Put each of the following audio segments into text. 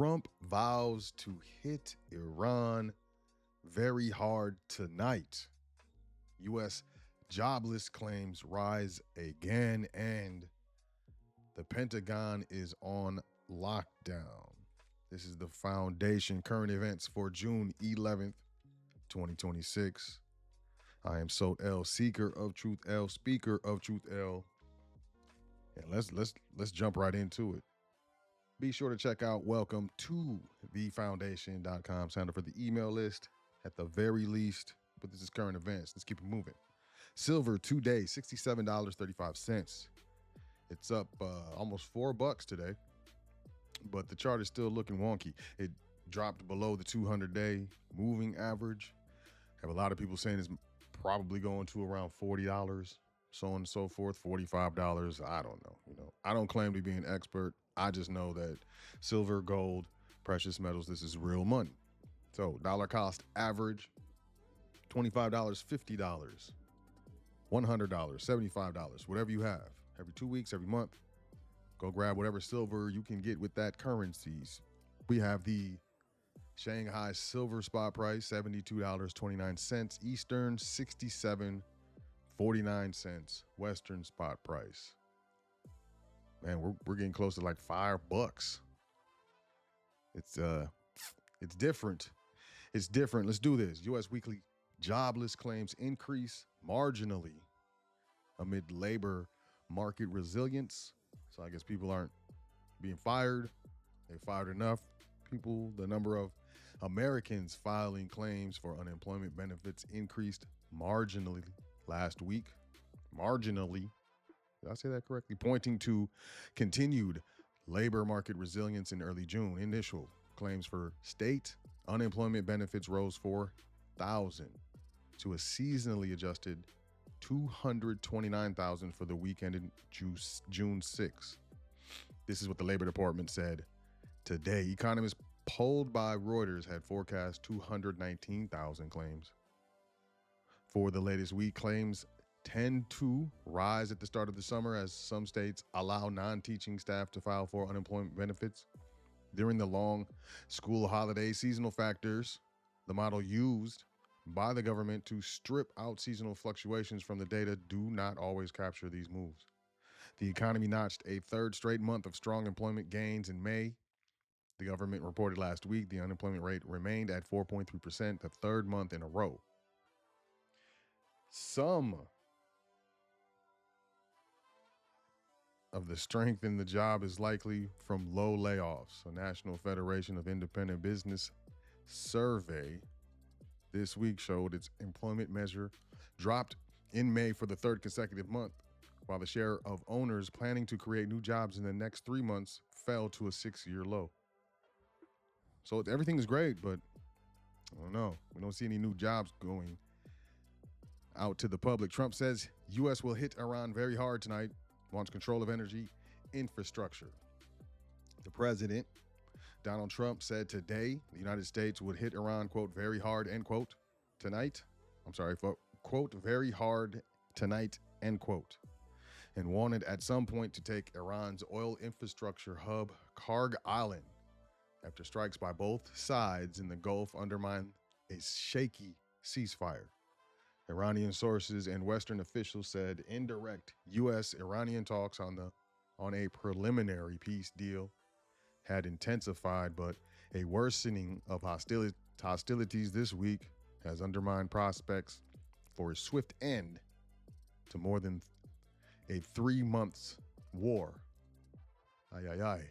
Trump vows to hit Iran very hard tonight. U.S. jobless claims rise again, and the Pentagon is on lockdown. This is the Foundation Current Events for June 11th, 2026. I am Sot L, seeker of truth L, speaker of truth L. And let's jump right into it. Be sure to check out welcome to thefoundation.com. Sign up for the email list at the very least. But this is current events. Let's keep it moving. Silver today, $67.35. It's up almost $4 today, but the chart is still looking wonky. It dropped below the 200-day moving average. Have a lot of people saying it's probably going to around $40, so on and so forth, $45. I don't know. I don't claim to be an expert. I just know that silver, gold, precious metals, this is real money. So dollar cost average, $25, $50, $100, $75, whatever you have. Every 2 weeks, every month, go grab whatever silver you can get with that currencies. We have the Shanghai silver spot price, $72.29. Eastern, $67.49. Western spot price. Man, we're getting close to like $5. It's different. It's different. Let's do this. U.S. weekly jobless claims increase marginally amid labor market resilience. So I guess people aren't being fired. They fired enough people. The number of Americans filing claims for unemployment benefits increased marginally last week. Marginally. Did I say that correctly? Pointing to continued labor market resilience in early June. Initial claims for state unemployment benefits rose 4,000 to a seasonally adjusted 229,000 for the week ended June 6th. This is what the Labor Department said today. Economists polled by Reuters had forecast 219,000 claims. For the latest week, claims tend to rise at the start of the summer as some states allow non-teaching staff to file for unemployment benefits. During the long school holiday, seasonal factors, the model used by the government to strip out seasonal fluctuations from the data, do not always capture these moves. The economy notched a third straight month of strong employment gains in May. The government reported last week the unemployment rate remained at 4.3%, the third month in a row. Some of the strength in the job is likely from low layoffs. A National Federation of Independent Business survey this week showed its employment measure dropped in May for the third consecutive month, while the share of owners planning to create new jobs in the next 3 months fell to a 6-year low. So everything is great, but I don't know. We don't see any new jobs going out to the public. Trump says U.S. will hit Iran very hard tonight, wants control of energy infrastructure. The president, Donald Trump, said today the United States would hit Iran, quote, very hard, end quote, tonight. I'm sorry, quote, very hard tonight, end quote, and wanted at some point to take Iran's oil infrastructure hub, Karg Island, after strikes by both sides in the Gulf undermine a shaky ceasefire. Iranian sources and Western officials said indirect U.S.-Iranian talks on a preliminary peace deal had intensified, but a worsening of hostilities this week has undermined prospects for a swift end to more than a 3 months war. Ay, ay, ay.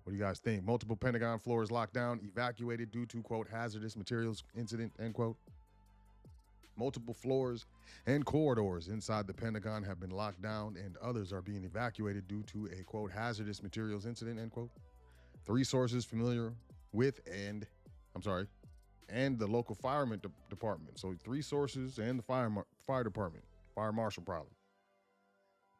What do you guys think? Multiple Pentagon floors locked down, evacuated due to, quote, hazardous materials incident, end quote. Multiple floors and corridors inside the Pentagon have been locked down, and others are being evacuated due to a, quote, hazardous materials incident, end quote. 3 sources familiar with and the local fireman department. So 3 sources and the fire department, fire marshal probably.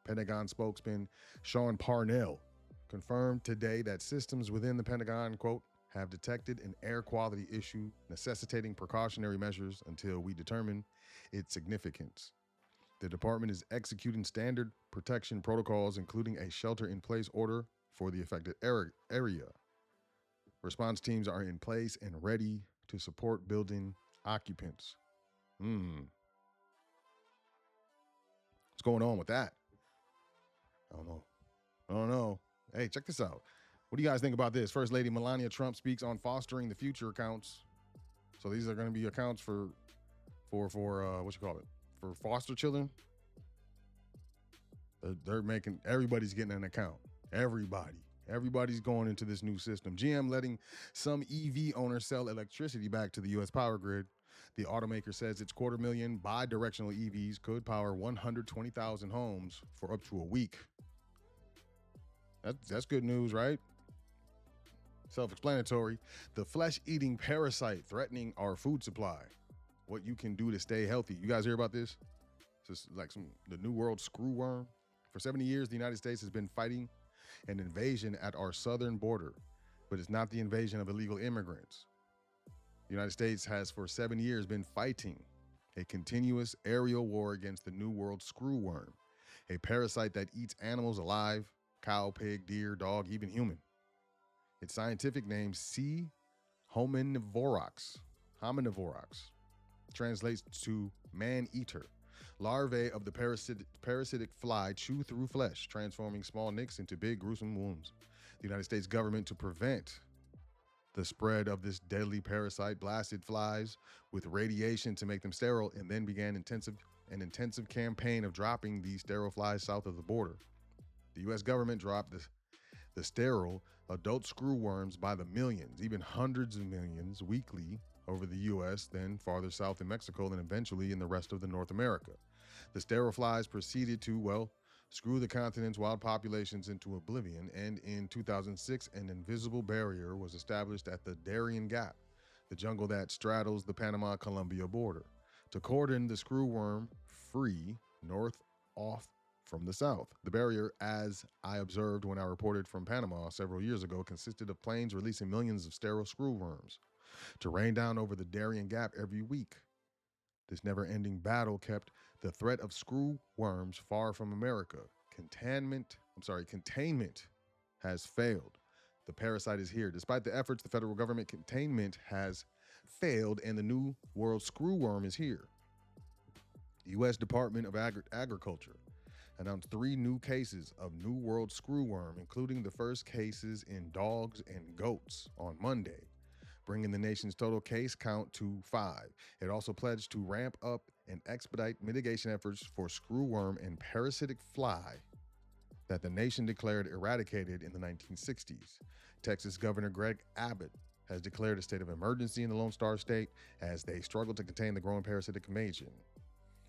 Pentagon spokesman Sean Parnell confirmed today that systems within the Pentagon, quote, have detected an air quality issue necessitating precautionary measures until we determine its significance. The department is executing standard protection protocols, including a shelter-in-place order for the affected area. Response teams are in place and ready to support building occupants. What's going on with that? I don't know. I don't know. Hey, check this out. What do you guys think about this? First Lady Melania Trump speaks on fostering the future accounts. So these are going to be accounts for what you call it, for foster children. They're making, everybody's getting an account. Everybody's going into this new system. GM letting some EV owners sell electricity back to the U.S. power grid. The automaker says its 250,000 bi-directional EVs could power 120,000 homes for up to a week. That's good news, right? Self-explanatory. The flesh-eating parasite threatening our food supply. What you can do to stay healthy. You guys hear about this? It's just like the New World screwworm. For 70 years, the United States has been fighting an invasion at our southern border, but it's not the invasion of illegal immigrants. The United States has for 7 years been fighting a continuous aerial war against the New World screwworm, a parasite that eats animals alive, cow, pig, deer, dog, even human. Its scientific name, C. hominivorox, translates to man-eater. Larvae of the parasitic fly chew through flesh, transforming small nicks into big, gruesome wounds. The United States government, to prevent the spread of this deadly parasite, blasted flies with radiation to make them sterile, and then began an intensive campaign of dropping these sterile flies south of the border. The U.S. government dropped the sterile adult screwworms by the millions, even hundreds of millions weekly over the U.S., then farther south in Mexico, and eventually in the rest of the North America. The sterile flies proceeded to, well, screw the continent's wild populations into oblivion, and in 2006, an invisible barrier was established at the Darien Gap, the jungle that straddles the Panama-Colombia border, to cordon the screwworm free north off from the south. The barrier, as I observed when I reported from Panama several years ago, consisted of planes releasing millions of sterile screwworms to rain down over the Darien Gap every week. This never-ending battle kept the threat of screwworms far from America. Containment has failed. The parasite is here. Despite the efforts, the federal government containment has failed, and the New World screwworm is here. The U.S. Department of Agriculture announced 3 new cases of New World screwworm, including the first cases in dogs and goats on Monday, bringing the nation's total case count to 5. It also pledged to ramp up and expedite mitigation efforts for screwworm and parasitic fly that the nation declared eradicated in the 1960s. Texas Governor Greg Abbott has declared a state of emergency in the Lone Star State as they struggle to contain the growing parasitic invasion.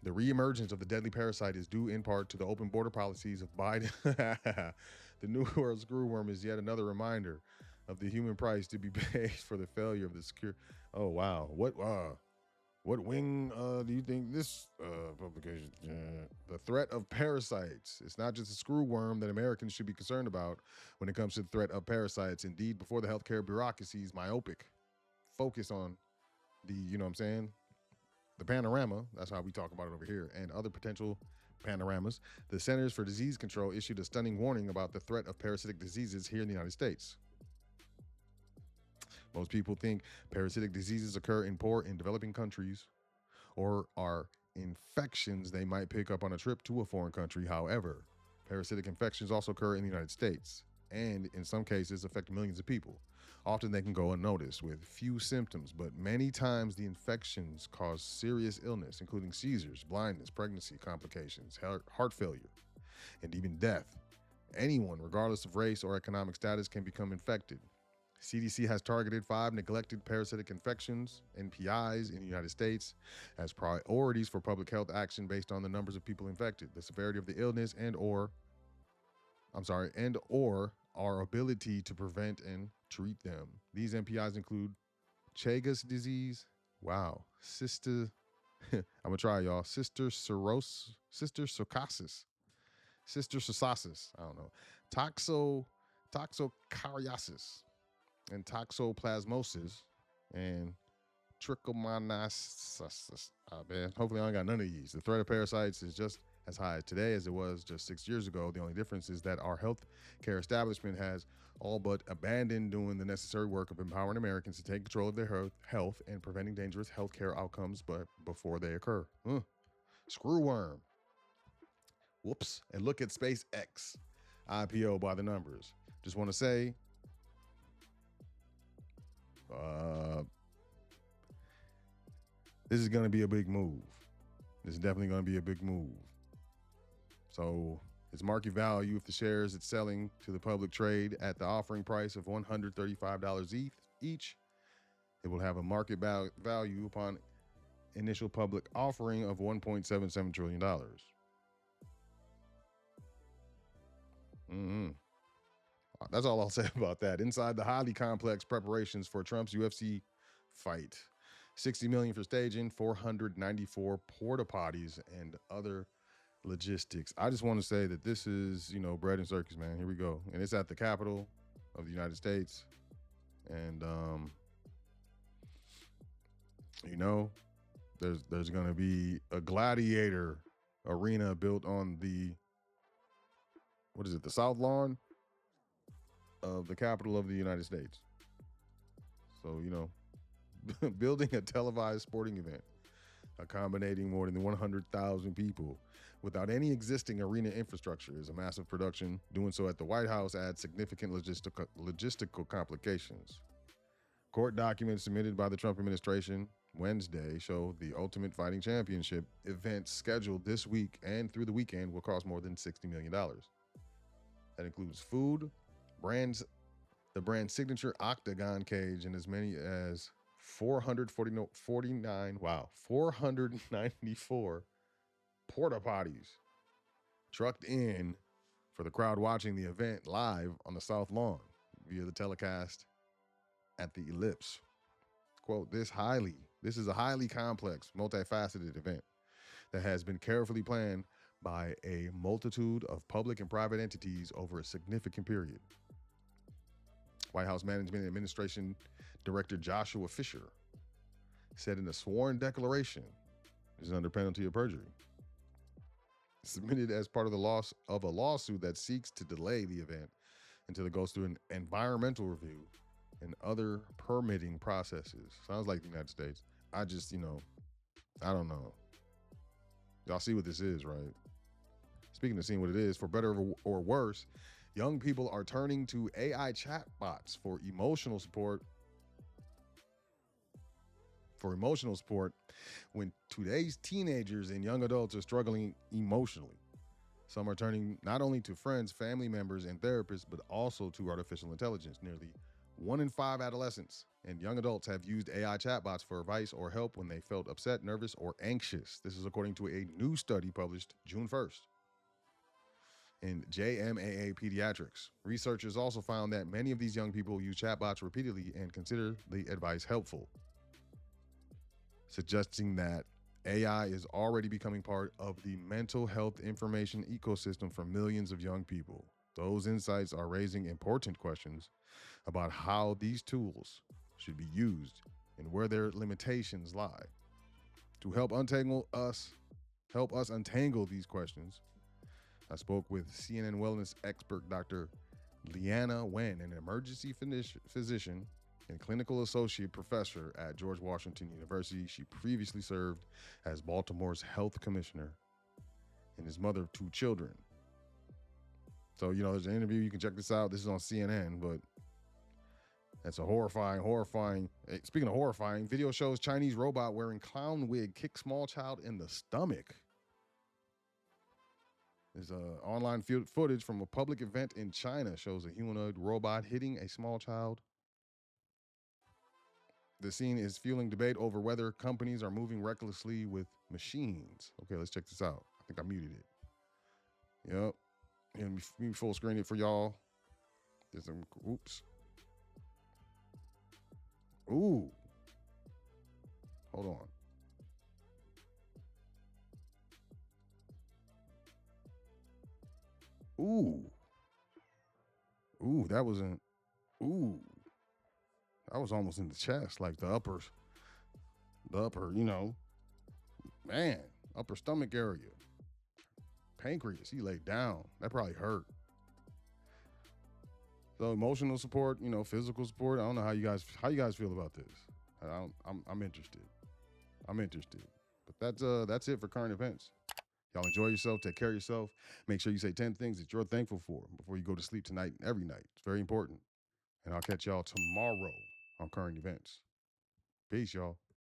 The reemergence of the deadly parasite is due in part to the open border policies of Biden. The New World screwworm is yet another reminder of the human price to be paid for the failure of the secure. Oh wow, what wing do you think this publication? The threat of parasites. It's not just a screwworm that Americans should be concerned about when it comes to the threat of parasites. Indeed, before the healthcare bureaucracy's myopic focus on the, the panorama, that's how we talk about it over here, and other potential panoramas, the Centers for Disease Control issued a stunning warning about the threat of parasitic diseases here in the United States. Most people think parasitic diseases occur in poor and developing countries or are infections they might pick up on a trip to a foreign country. However, parasitic infections also occur in the United States and in some cases affect millions of people. Often they can go unnoticed with few symptoms, but many times the infections cause serious illness, including seizures, blindness, pregnancy complications, heart failure, and even death. Anyone, regardless of race or economic status, can become infected. CDC has targeted 5 neglected parasitic infections, NPIs, in the United States as priorities for public health action based on the numbers of people infected, the severity of the illness, and or our ability to prevent and treat them. These NPIs include Chagas disease, I'm gonna try, y'all, cysticercosis, I don't know, toxocariasis, and toxoplasmosis, and trichomoniasis. Hopefully I ain't got none of these. The threat of parasites is just as high today as it was just 6 years ago. The only difference is that our health care establishment has all but abandoned doing the necessary work of empowering Americans to take control of their health and preventing dangerous healthcare outcomes but before they occur. Screwworm. Whoops. And look at SpaceX. IPO by the numbers. Just want to say, this is going to be a big move. This is definitely going to be a big move. So its market value, if the shares it's selling to the public trade at the offering price of $135 each, it will have a market value upon initial public offering of $1.77 trillion. That's all I'll say about that. Inside the highly complex preparations for Trump's UFC fight, $60 million for staging, 494 porta potties, and other logistics. I just want to say that this is, bread and circus, man. Here we go. And it's at the Capitol of the United States. And, there's going to be a gladiator arena built on the South Lawn of the Capitol of the United States. So, building a televised sporting event accommodating more than 100,000 people without any existing arena infrastructure is a massive production. Doing so at the White House adds significant logistical complications. Court documents submitted by the Trump administration Wednesday show the Ultimate Fighting Championship event scheduled this week and through the weekend will cost more than $60 million. That includes food, the brand's signature octagon cage, and as many as 494 porta potties trucked in for the crowd watching the event live on the South Lawn via the telecast at the Ellipse. Quote, this is a highly complex, multifaceted event that has been carefully planned by a multitude of public and private entities over a significant period. White House Management and Administration Director Joshua Fisher said in a sworn declaration, this is under penalty of perjury, submitted as part of a lawsuit that seeks to delay the event until it goes through an environmental review and other permitting processes. Sounds like the United States. I just, I don't know. Y'all see what this is, right? Speaking of seeing what it is, for better or worse, young people are turning to AI chatbots for emotional support. When today's teenagers and young adults are struggling emotionally. Some are turning not only to friends, family members, and therapists, but also to artificial intelligence. Nearly 1 in 5 adolescents and young adults have used AI chatbots for advice or help when they felt upset, nervous, or anxious. This is according to a new study published June 1st. In JMAA Pediatrics, researchers also found that many of these young people use chatbots repeatedly and consider the advice helpful, suggesting that AI is already becoming part of the mental health information ecosystem for millions of young people. Those insights are raising important questions about how these tools should be used and where their limitations lie. To help us untangle these questions, I spoke with CNN wellness expert Dr. Leanna Wen, an emergency physician and clinical associate professor at George Washington University. She previously served as Baltimore's health commissioner and is mother of 2 children. So, there's an interview. You can check this out. This is on CNN, but that's a horrifying. Speaking of horrifying, video shows Chinese robot wearing clown wig kick small child in the stomach. There's online footage from a public event in China shows a humanoid robot hitting a small child. The scene is fueling debate over whether companies are moving recklessly with machines. Okay, let's check this out. I think I muted it. Yep. And let me full screen it for y'all. There's some, oops. Ooh. Hold on. Ooh. Ooh, that wasn't. Ooh. That was almost in the chest, like the upper, upper stomach area. Pancreas, he laid down. That probably hurt. So emotional support, physical support. I don't know how you guys feel about this. I'm interested. I'm interested. But that's it for current events. Y'all enjoy yourself. Take care of yourself. Make sure you say 10 things that you're thankful for before you go to sleep tonight and every night. It's very important. And I'll catch y'all tomorrow on current events. Peace, y'all.